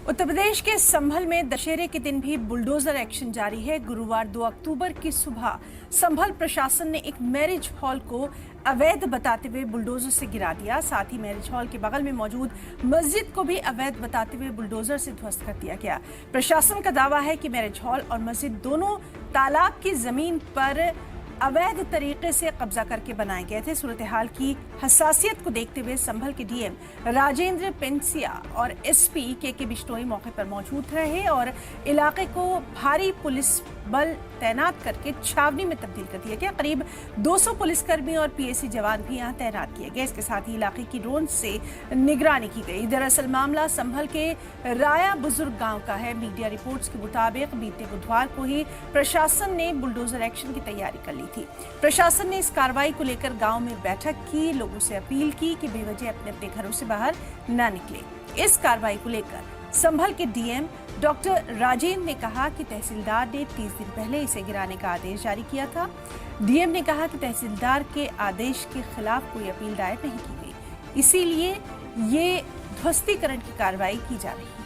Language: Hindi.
उत्तर प्रदेश के संभल में दशहरे के दिन भी बुलडोजर एक्शन जारी है। गुरुवार 2 अक्टूबर की सुबह संभल प्रशासन ने एक मैरिज हॉल को अवैध बताते हुए बुलडोजर से गिरा दिया। साथ ही मैरिज हॉल के बगल में मौजूद मस्जिद को भी अवैध बताते हुए बुलडोजर से ध्वस्त कर दिया गया। प्रशासन का दावा है कि मैरिज हॉल और मस्जिद दोनों तालाब की जमीन पर अवैध तरीके से कब्जा करके बनाए गए थे। सूरत हाल की हसासियत को देखते हुए संभल के डीएम राजेंद्र पेंसिया और एसपी के बिश्नोई मौके पर मौजूद रहे और इलाके को भारी पुलिस बल तैनात करके छावनी में तब्दील कर दिया गया। करीब 200 पुलिसकर्मी और पीएसी जवान भी यहां तैनात किए गए। इसके साथ ही इलाके की ड्रोन से निगरानी की गई। दरअसल मामला संभल के राया बुजुर्ग गांव का है। मीडिया रिपोर्ट्स के मुताबिक बीते बुधवार को ही प्रशासन ने बुलडोजर एक्शन की तैयारी कर ली थी। प्रशासन ने इस कार्रवाई को लेकर गांव में बैठक की, लोगों से अपील की कि बेवजह अपने अपने घरों से बाहर न निकले। इस कार्रवाई को लेकर संभल के डीएम डॉक्टर राजेंद्र ने कहा कि तहसीलदार ने 30 दिन पहले इसे गिराने का आदेश जारी किया था। डीएम ने कहा कि तहसीलदार के आदेश के खिलाफ कोई अपील दायर नहीं की गई, इसीलिए ये ध्वस्तीकरण की कार्रवाई की जा रही है।